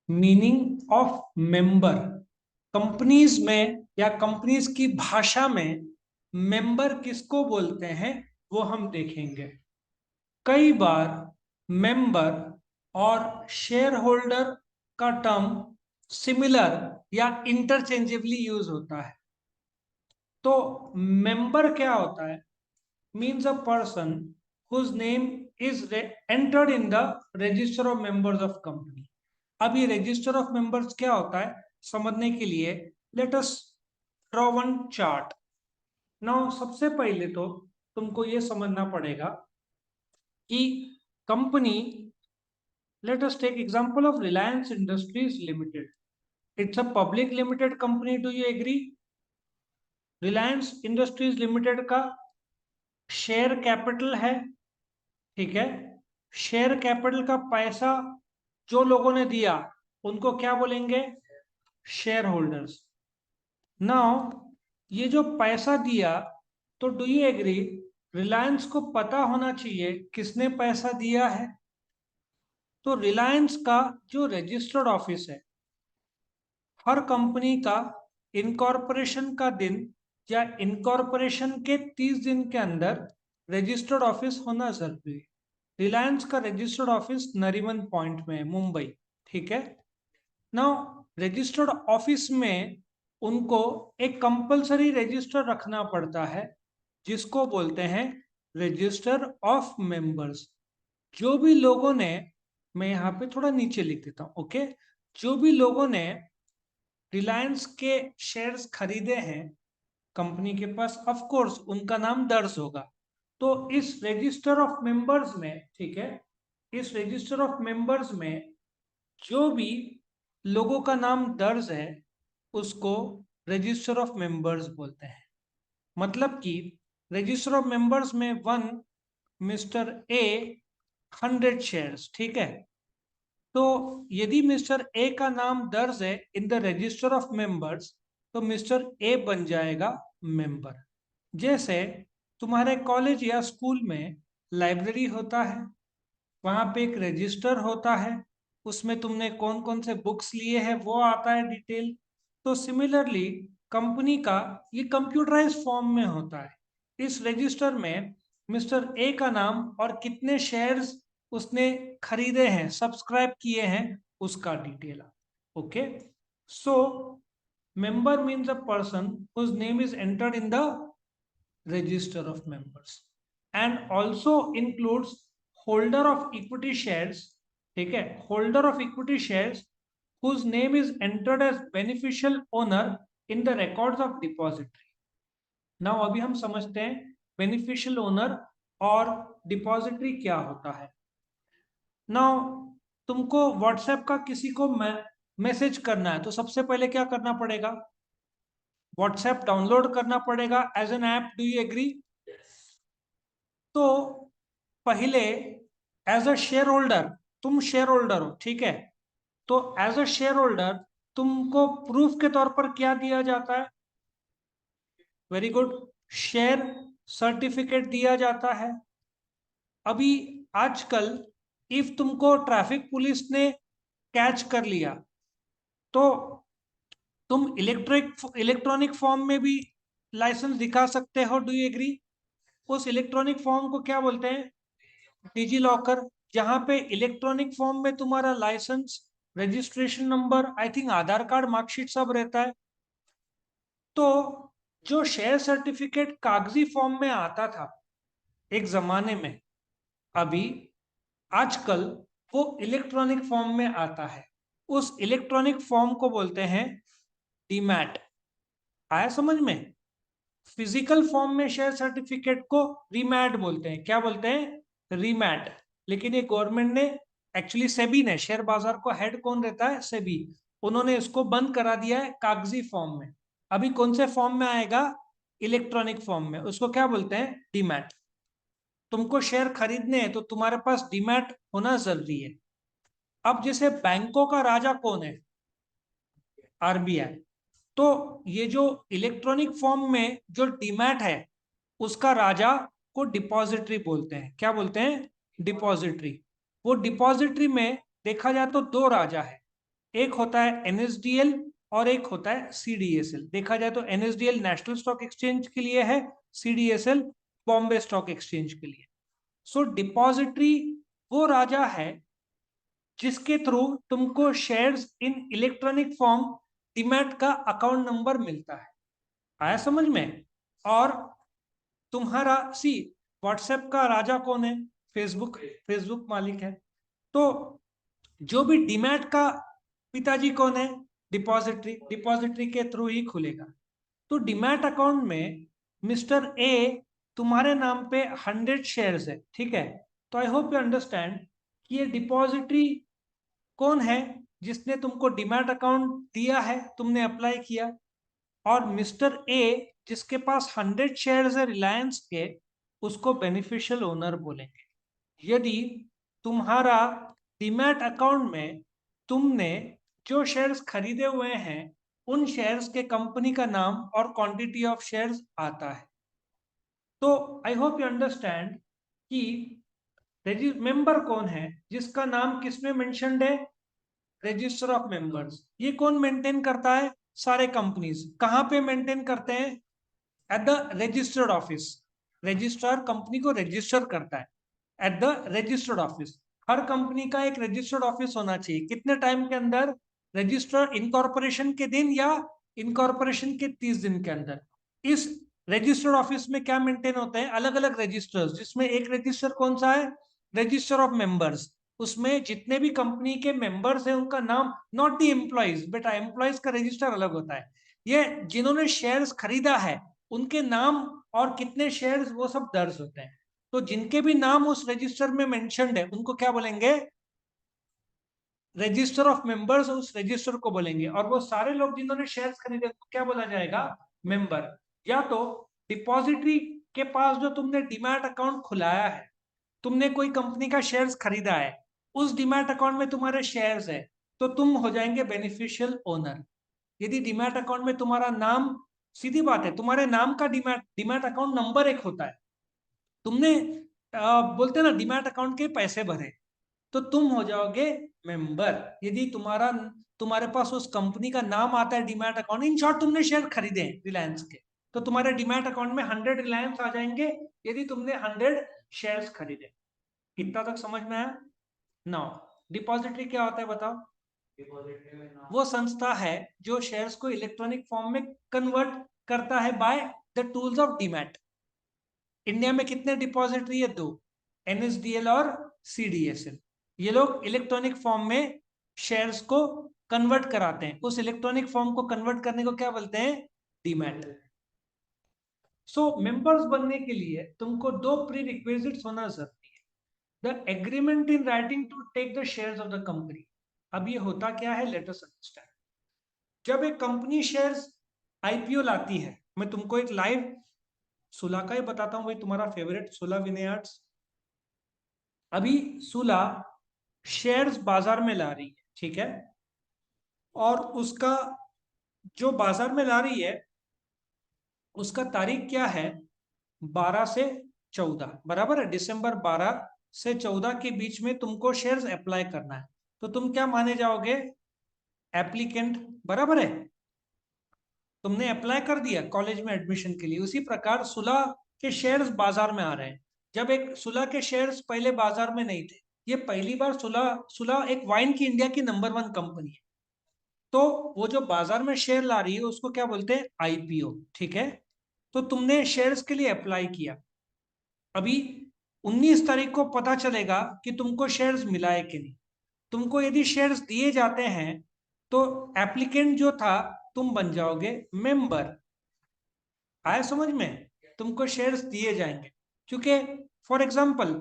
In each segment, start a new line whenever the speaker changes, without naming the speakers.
Meaning of member. Companies में या companies की भाषा में मेंबर किसको बोलते हैं वो हम देखेंगे। कई बार मेंबर और शेयर होल्डर का टर्म सिमिलर या इंटरचेंजेबली यूज होता है। तो मेंबर क्या होता है? Means a person whose name is entered in the register of members of company। अब ये रजिस्टर ऑफ मेंबर्स क्या होता है समझने के लिए let us draw one chart. Now सबसे पहले तो तुमको ये समझना पड़ेगा कि company, let us take example of Reliance Industries Limited. It's a public limited company, do you agree? Reliance Industries Limited का शेयर कैपिटल है, ठीक है। शेयर कैपिटल का पैसा जो लोगों ने दिया उनको क्या बोलेंगे? Share holders. नाउ ये जो पैसा दिया, तो डू यू एग्री रिलायंस को पता होना चाहिए किसने पैसा दिया है। तो रिलायंस का जो रजिस्टर्ड ऑफिस है, हर कंपनी का इनकॉर्पोरेशन का दिन या इनकॉर्पोरेशन के 30 दिन के अंदर रजिस्टर्ड ऑफिस होना जरूरी है। रिलायंस का रजिस्टर्ड ऑफिस नरीमन पॉइंट में है, मुंबई, ठीक है। नाउ रजिस्टर्ड ऑफिस में उनको एक कंपलसरी रजिस्टर रखना पड़ता है जिसको बोलते हैं रजिस्टर ऑफ मेंबर्स। जो भी लोगों ने, मैं यहाँ पे थोड़ा नीचे लिख देता हूँ, ओके। जो भी लोगों ने रिलायंस के शेयर्स खरीदे हैं कंपनी के पास, ऑफ कोर्स उनका नाम दर्ज होगा। तो इस रजिस्टर ऑफ मेंबर्स में, ठीक है, इस रजिस्टर ऑफ मेंबर्स में जो भी लोगों का नाम दर्ज है उसको रजिस्टर ऑफ मेंबर्स बोलते हैं। मतलब कि रजिस्टर ऑफ मेंबर्स में वन मिस्टर ए 100 शेयर्स, ठीक है। तो यदि मिस्टर ए का नाम दर्ज है in the register of members, तो मिस्टर ए बन जाएगा मेंबर। जैसे तुम्हारे कॉलेज या स्कूल में लाइब्रेरी होता है, वहां पे एक रजिस्टर होता है, उसमें तुमने कौन कौन से बुक्स लिए हैं वो आता है डिटेल। तो सिमिलरली कंपनी का ये कंप्यूटराइज फॉर्म में होता है। इस रजिस्टर में मिस्टर ए का नाम और कितने शेयर्स उसने खरीदे हैं, सब्सक्राइब किए हैं, उसका detail. Okay, so member means a person whose name is entered in the register of members and also includes holder of equity shares, ठीक है, holder of equity shares whose name is entered as beneficial owner in the records of depository। now अभी हम समझते हैं beneficial owner और depository क्या होता है। now तुमको व्हाट्सएप का किसी को मैसेज करना है तो सबसे पहले क्या करना पड़ेगा? व्हाट्सएप डाउनलोड करना पड़ेगा as an app, do you agree? तो पहले एज अ शेयर होल्डर, तुम शेयर होल्डर हो, ठीक है। तो एज अ शेयर होल्डर तुमको प्रूफ के तौर पर क्या दिया जाता है? वेरी गुड, शेयर सर्टिफिकेट दिया जाता है। अभी आजकल इफ तुमको ट्रैफिक पुलिस ने कैच कर लिया तो तुम इलेक्ट्रॉनिक फॉर्म में भी लाइसेंस दिखा सकते हो, डू यू एग्री? उस इलेक्ट्रॉनिक फॉर्म को क्या बोलते हैं? DigiLocker. जहां पे इलेक्ट्रॉनिक फॉर्म में तुम्हारा license, registration number, I think Aadhaar card, marksheet सब रहता है। तो जो शेयर सर्टिफिकेट कागजी फॉर्म में आता था एक जमाने में, अभी आजकल वो इलेक्ट्रॉनिक फॉर्म में आता है। उस इलेक्ट्रॉनिक फॉर्म को बोलते हैं डीमैट। आया समझ में? फिजिकल फॉर्म में शेयर सर्टिफिकेट को रीमैट बोलते हैं। क्या बोलते हैं? रीमैट। लेकिन ये गवर्नमेंट ने, एक्चुअली सेबी ने, शेयर बाजार को हेड कौन रहता है? सेबी। उन्होंने इसको बंद करा दिया है कागजी फॉर्म में। अभी कौन से फॉर्म में आएगा? इलेक्ट्रॉनिक फॉर्म में। उसको क्या बोलते हैं? डीमैट। तुमको शेयर खरीदने हैं तो तुम्हारे पास डीमैट होना जरूरी है। अब जैसे बैंकों का राजा कौन है? आरबीआई। तो ये जो इलेक्ट्रॉनिक फॉर्म में जो डीमैट है उसका राजा को डिपॉजिटरी बोलते हैं। क्या बोलते हैं? डिपॉजिटरी। वो डिपॉजिटरी में देखा जाए तो दो राजा है। एक होता है एनएसडीएल और एक होता है सीडीएसएल। देखा जाए तो एनएसडीएल नेशनल स्टॉक एक्सचेंज के लिए है, सीडीएसएल बॉम्बे स्टॉक एक्सचेंज के लिए। सो डिपॉजिटरी वो राजा है जिसके थ्रू तुमको shares in electronic form demat का अकाउंट नंबर मिलता है। आया समझ में? और तुम्हारा सी व्हाट्सएप का राजा कौन है? फेसबुक। फेसबुक मालिक है। तो जो भी डीमैट का पिताजी कौन है? डिपॉजिटरी। डिपॉजिटरी के थ्रू ही खुलेगा। तो डीमैट अकाउंट में मिस्टर ए तुम्हारे नाम पे 100 शेयर्स है, ठीक है? तो आई होप यू अंडरस्टैंड कि ये डिपॉजिटरी कौन है जिसने तुमको डीमैट अकाउंट दिया है, तुमने अप्लाई किया। और मिस्टर ए जिसके पास 100 शेयर्स है रिलायंस के, उसको बेनिफिशियल ओनर बोलेंगे। यदि तुम्हारा डीमैट अकाउंट में तुमने जो शेयर्स खरीदे हुए हैं उन शेयर्स के कंपनी का नाम और क्वांटिटी ऑफ शेयर्स आता है। तो आई होप यू अंडरस्टैंड कि मेंबर कौन है जिसका नाम किसमें मेंशन्ड है? Register of members. ये कौन मेंटेन करता है? सारे कंपनीज। कहां पे मेंटेन करते हैं? At the registered office. Registrar company को रजिस्टर करता है at the registered office. Her company का एक रजिस्टर्ड ऑफिस होना चाहिए। कितने टाइम के अंदर? रजिस्टर इनकॉर्पोरेशन के दिन या इनकॉर्पोरेशन के 30 दिन के अंदर। इस रजिस्टर्ड ऑफिस में क्या मेंटेन होते हैं? अलग अलग रजिस्टर्स, जिसमें एक रजिस्टर कौन सा है? Register of members. उसमें जितने भी कंपनी के मेंबर्स हैं उनका नाम, नॉट द एम्प्लॉइज बेटा, एम्प्लॉइज का रजिस्टर अलग होता है। ये जिन्होंने शेयर्स खरीदा है उनके नाम और कितने शेयर्स वो सब दर्ज होते हैं। तो जिनके भी नाम उस रजिस्टर में मेंशन्ड है उनको क्या बोलेंगे? रजिस्टर ऑफ मेंबर्स उस रजिस्टर को बोलेंगे। और वो सारे लोग जिन्होंने शेयर्स खरीदे उनको क्या बोला जाएगा? मेंबर। या तो डिपॉजिटरी के पास जो तुमने डीमैट अकाउंट खुलाया है, तुमने कोई कंपनी का शेयर्स खरीदा है, उस डीमैट अकाउंट में तुम्हारे शेयर्स है, तो तुम हो जाएंगे बेनिफिशियल ओनर। यदि डीमैट अकाउंट में तुम्हारा नाम, सीधी बात है, तुम्हारे नाम का डीमैट डीमैट अकाउंट नंबर एक होता है। तुमने बोलते ना डीमैट अकाउंट के पैसे भरे, तो तुम हो जाओगे मेंबर। यदि तुम्हारे पास उस कंपनी का नाम आता है डीमैट अकाउंट, इन शॉर्ट तुमने शेयर खरीदे रिलायंस के, तो तुम्हारे डीमैट अकाउंट में 100 रिलायंस आ जाएंगे यदि तुमने 100 शेयर्स खरीदे। कितना तक समझ में आया? नाउ डिपॉजिटरी क्या होता है बताओ? वो संस्था है जो शेयर्स को इलेक्ट्रॉनिक फॉर्म में कन्वर्ट करता है by the tools of demat. India में कितने डिपॉजिटरी है? 2, एनएसडीएल और सीडीएसएल। ये लोग इलेक्ट्रॉनिक फॉर्म में शेयर्स को कन्वर्ट कराते हैं। उस इलेक्ट्रॉनिक फॉर्म को कन्वर्ट करने को क्या बोलते हैं? डीमैट। सो मेंबर्स बनने के लिए तुमको 2 प्री रिक्विजिट्स होना जरूरी है। The agreement in writing to take the shares of the company. अब ये होता क्या है, लेट अस अंडरस्टैंड। जब एक कंपनी शेयर्स आईपीओ लाती है, मैं तुमको एक लाइव सुला का ही बताता हूं भाई, तुम्हारा फेवरेट सुला विनयार्ड्स। अभी सुला शेयर्स बाजार में ला रही है, ठीक है? और उसका जो बाजार में ला रही है उसका तारीख क्या है? 12 से 14, बराबर है? दिसंबर 12 से 14 के बीच में तुमको शेयर्स अप्लाई करना है। तो तुम क्या माने जाओगे? एप्लीकेंट, बराबर है? तुमने अप्लाई कर दिया कॉलेज में एडमिशन के लिए। उसी प्रकार सुला के शेयर्स बाजार में आ रहे हैं। जब एक सुला के शेयर्स पहले बाजार में नहीं थे, ये पहली बार सुला सुला एक वाइन की इंडिया की नंबर 1 कंपनी है। तो वो जो बाजार में शेयर ला रही है उसको क्या बोलते हैं? आईपीओ, ठीक है? तो तुमने शेयर्स के लिए अप्लाई किया। अभी 19 तारीख को पता चलेगा कि तुमको शेयर्स मिला है कि नहीं। तुमको यदि शेयर्स दिए जाते हैं तो एप्लीकेंट जो था तुम बन जाओगे मेंबर। आया समझ में? तुमको शेयर्स दिए जाएंगे। क्योंकि फॉर एग्जांपल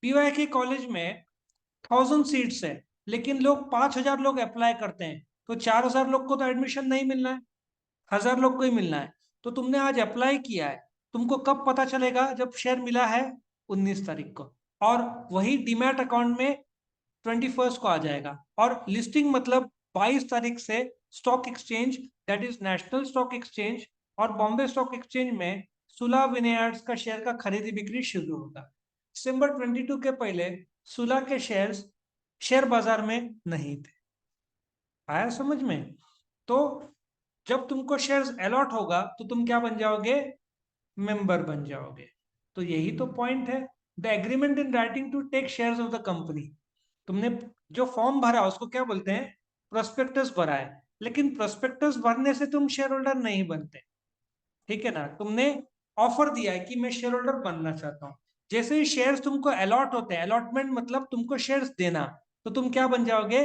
पीवाई के कॉलेज में 1000 सीट्स है, लेकिन लोग 5000 लोग अप्लाई करते हैं, तो 4000 लोग को तो एडमिशन नहीं मिलना है, 1000 लोग को ही मिलना है। तो तुमने आज अप्लाई किया है, तुमको कब पता चलेगा? जब शेयर मिला है 19 तारीख को। और वही डीमैट अकाउंट में 21 को आ जाएगा। और लिस्टिंग मतलब 22 तारीख से stock exchange, that is national stock exchange और बॉम्बे स्टॉक एक्सचेंज में सुला विनयार्ड्स का शेयर का खरीदी बिक्री शुरू होगा। दिसंबर 22 के पहले सुला के शेयर्स शेयर बाजार में नहीं थे। आया समझ में? तो जब तुमको शेयर्स अलॉट होगा तो तुम क्या बन जाओगे? मेंबर बन जाओगे। तो यही तो पॉइंट है, the agreement in writing to take shares of the company. तुमने जो फॉर्म भरा उसको क्या बोलते हैं? प्रोस्पेक्टस भरा है। लेकिन प्रोस्पेक्टस भरने से तुम शेयर होल्डर नहीं बनते, ठीक है ना? तुमने ऑफर दिया है कि मैं शेयर होल्डर बनना चाहता हूं। जैसे ही शेयर्स तुमको अलॉट होते हैं, अलॉटमेंट मतलब तुमको शेयर्स देना, तो तुम क्या बन जाओगे?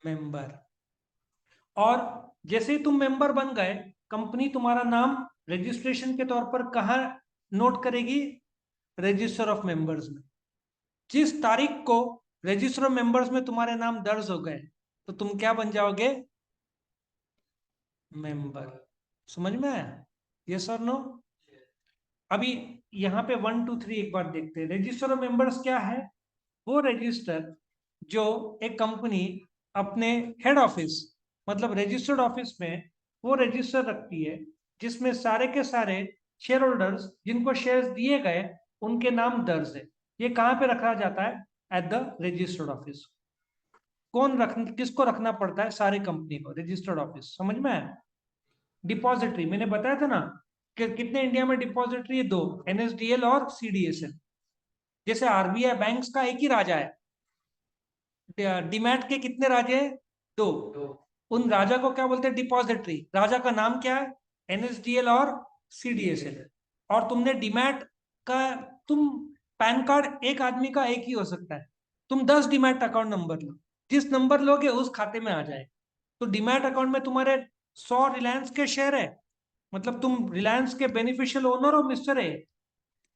मेंबर। और जैसे ही तुम मेंबर बन गए, कंपनी तुम्हारा नाम रजिस्ट्रेशन के तौर पर कहाँ नोट करेगी? रजिस्टर ऑफ मेंबर्स में। जिस तारीख को रजिस्टर ऑफ मेंबर्स में तुम्हारे नाम दर्ज हो गए, तो तुम क्या बन जाओगे? मेंबर। समझ में आया? यस और नो? अभी यहाँ पे 1 2 3 एक बार देखते हैं। रजिस्टर ऑफ मेंबर्स क्या है? वो रजिस्टर जो एक कंपनी अपने हेड ऑफिस, मतलब रजिस्टर्ड ऑफिस में वो रजिस्टर रखती है, जिसमें सारे के सारे शेयर होल्डर्स जिनको शेयर्स दिए गए उनके नाम दर्ज है। ये कहाँ पे रखा जाता है? At the registered office. कौन रख किसको रखना पड़ता है? सारी कंपनी को, रजिस्टर्ड ऑफिस। समझ में आया? डिपॉजिटरी मैंने बताया था ना कि कितने इंडिया में डिपॉजिटरी है? दो, एनएसडीएल और सीडीएसएल। जैसे आरबीआई बैंक्स का एक ही राजा है, डीमैट के कितने राजे हैं? दो। उन राजा को क्या बोलते हैं? डिपॉजिटरी। राजा का नाम क्या है? एनएसडीएल और सीडीएसएल। और तुमने डीमैट का, तुम पैन कार्ड एक आदमी का एक ही हो सकता है। तुम 10 डीमैट अकाउंट नंबर लो, जिस नंबर लोगे उस खाते में आ जाए। तो डीमैट अकाउंट में तुम्हारे 100 रिलायंस के शेयर है, मतलब तुम रिलायंस के बेनिफिशियल ओनर हो मिस्टर ए।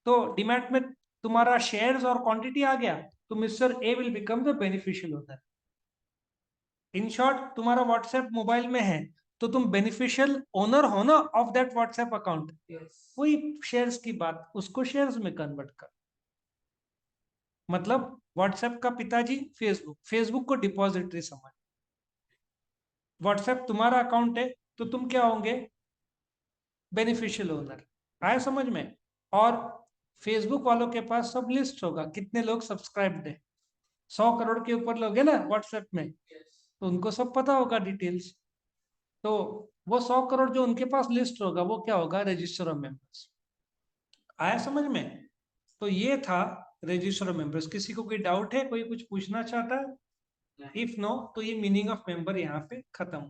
तो डीमैट में तुम्हारा शेयर्स और क्वांटिटी आ गया, तो mister A will become the beneficial owner. In short, तुम्हारा व्हाट्सएप मोबाइल में है तो तुम बेनिफिशियल ओनर हो ना ऑफ दैट व्हाट्सएप अकाउंट। वही शेयर्स की बात, उसको शेयर्स में कन्वर्ट कर। मतलब व्हाट्सएप का पिताजी फेसबुक, फेसबुक को डिपॉजिटरी समझ। व्हाट्सएप तुम्हारा अकाउंट है तो तुम क्या होंगे? Beneficial owner. आया समझ में? और फेसबुक वालों के पास सब लिस्ट होगा, कितने लोग सब्सक्राइब्ड है। 100 करोड़ के ऊपर लोग है ना व्हाट्सएप में, तो उनको सब पता होगा डिटेल्स। तो वो 100 करोड़ जो उनके पास लिस्ट होगा, वो क्या होगा? Register of members. आया समझ में? तो ये था रजिस्टर ऑफ मेंबर्स। किसी को कोई डाउट है? कोई कुछ पूछना चाहता है? इफ नो तो ये मीनिंग ऑफ मेंबर यहाँ पे खत्म।